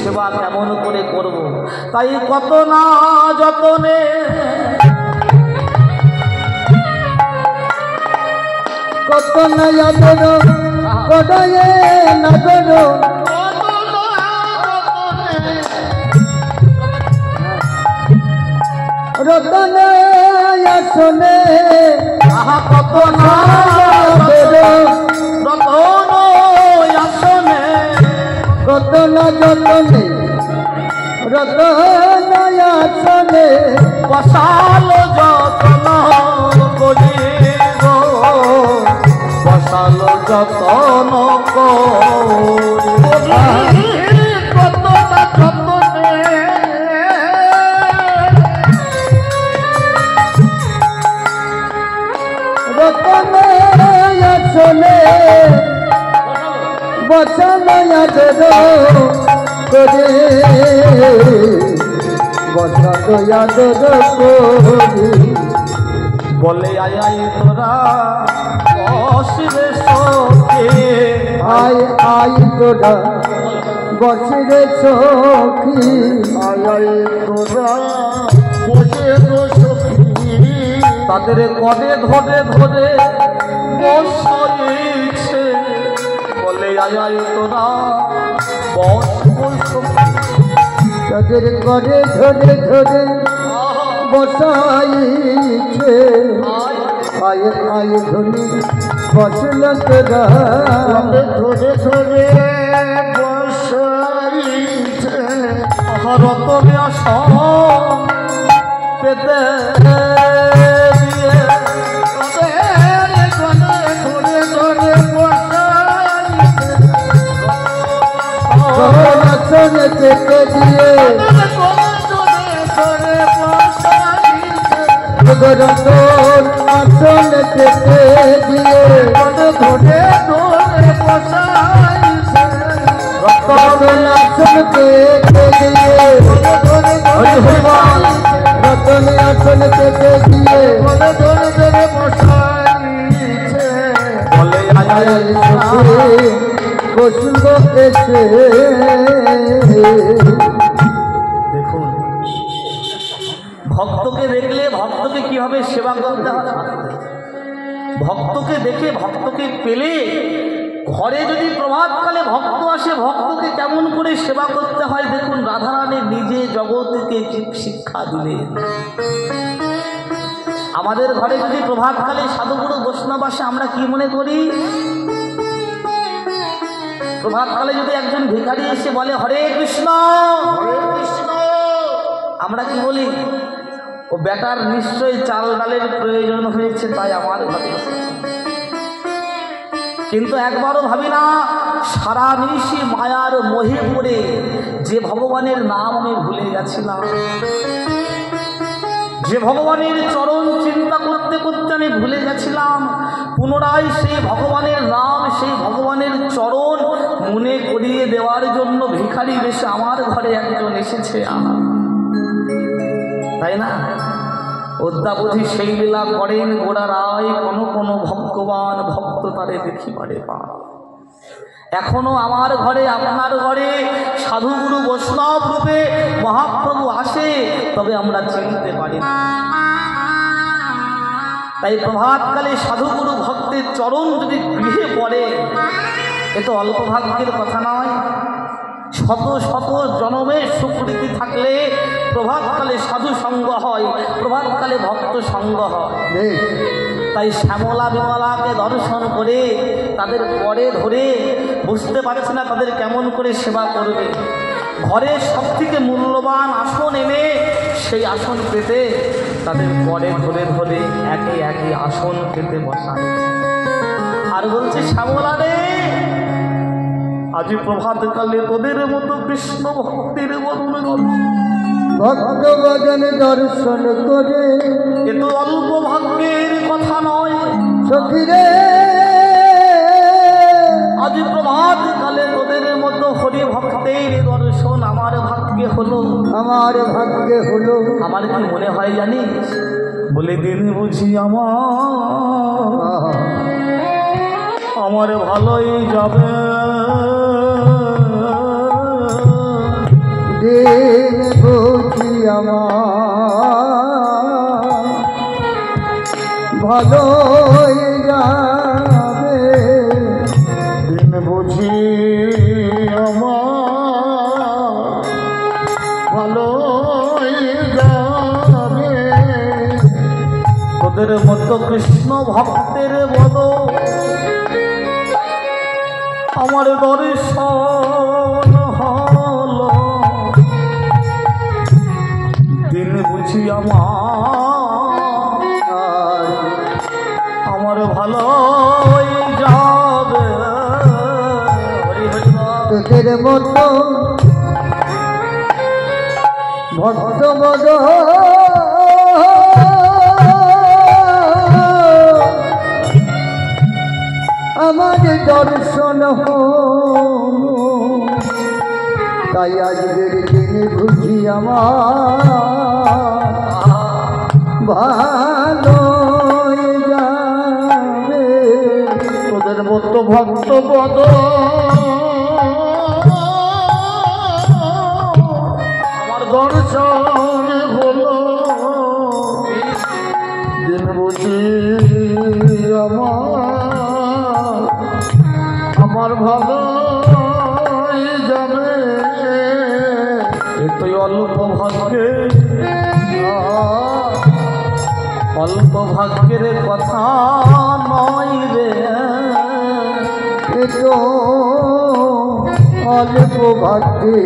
সেবা কেমন করে করব। তাই কত না যতনে কত না আদর কদায়ে নগর রতন আসনে কত না রতন আসনে কত না যতনে রতন আসনে বসাল যতন করি গো বসাল যতন করি কত না যতনে রতনে আসনে বসন আদর করে বসন আদর করি বলে আয় আয় তোরা বসরে সখী আয় আয় তোরা বসরে সখী আয় আয় তোরা বসে সখী তাদের কদে ধরে ধরে বসাইছে বলে আয় আয় তোরা বস সখী তাদের করে ধরে ধরে বসাইছে আয় আয় ধনি বসল তোরা ধরে ধরে বসাইছে রতনে আসা পেতে আসনে পেতে দিয়ে রতন আসনে পেতে দিয়ে ধরে ধরে বসাইছে রতন আসন পেতে দিয়ে রতন আসন পেতে দিয়ে ধরে ধরে বসাইছে বলে আয় বসুন্ধ এসে দেখুন ভক্তকে দেখলে ভক্তকে কিভাবে সেবা করতে হয়, ভক্তকে দেখে ভক্তকে পেলে ঘরে যদি প্রভাতকালে ভক্ত আসে ভক্তকে কেমন করে সেবা করতে হয় দেখুন রাধারানী নিজে জগৎকে শিক্ষা দিলেন। আমাদের ঘরে যদি প্রভাতকালে সাধুগুরু বৈষ্ণব আসে আমরা কি মনে করি, প্রভাতকালে যদি একজন ভিখারি এসে বলে হরে কৃষ্ণ হরে কৃষ্ণ আমরা কি বলি, ও বেটার নিশ্চয়ই চাল ডালের প্রয়োজন হয়েছে তাই আমার ঘরে এসেছে। কিন্তু একবারও ভাবি না সারা নিশি মায়ার মোহে পড়ে যে ভগবানের নাম আমি ভুলে গেছিলাম, যে ভগবানের চরণ চিন্তা করতে করতে আমি ভুলে গেছিলাম, পুনরায় সেই ভগবানের নাম সেই ভগবানের চরণ মনে করিয়ে দেওয়ার জন্য ভিখারি বেশে আমার ঘরে একজন এসেছে তাই না। অদ্যাবধি সেই লীলা করেন গোড়া রায় কোন ভগবান ভক্ত তারে দেখিবারে পা। এখনো আমার ঘরে আপনার ঘরে সাধুগুরু বৈষ্ণব রূপে মহাপ্রভু আসে, তবে আমরা চিনতে পারি না। তাই প্রভাতকালে সাধুগুরু ভক্তের চরণ যদি গৃহে পড়ে এ তো অল্প ভাগ্যের কথা নয়, শত শত জনমের সুকৃতি থাকলে প্রভাতকালে সাধু সঙ্গ হয়, প্রভাতকালে ভক্ত সঙ্গ হয়। তাই শ্যামলা বিমলাকে দর্শন করে তাদের পরে ধরে বুঝতে পারছে না তাদের কেমন করে সেবা করবে। ঘরের সব থেকে মূল্যবান আসন এনে সেই আসন পেতে তাদের পরে ধরে ধরে একে একে আসন পেতে বসায়। আর বলছে শ্যামলা রে আজ প্রভাতকালে তোদের মতো কৃষ্ণ ভক্তের বদন ভক্ত বদন দর্শন করে এ তো অল্প ভাগ্যের কথা নয় সখীরে, আজ প্রভাতকালে তোদের মতো হরি ভক্তের দর্শন আমার ভাগ্যে হলো, আমার ভাগ্যে হলো। আমার কি মনে হয় জানিস, বলে দিন বুঝি আমার ভালোই যাবে। দিন বুঝি আমার ভালোই যাবে, দিন বুঝি আমার ভালোই যাবে। তোদের মতো কৃষ্ণ ভক্তের বদ আমার দর্শন হলো, দিন বুঝি আমার ভালোই যাবে। তোদের মতো ভক্ত বদ আমার দর্শন হলো, তাই আজকের দিনে বুঝি আমার ভালোই যাবে। তোদের মতো ভক্ত পদ আমার দর্শন হলো, দিন বুঝি আমার ভালোই যাবে। এতই অল্প ভাগ্যে অল্প ভাগ্যের কথা নয় রে, এত অল্প ভাগ্যে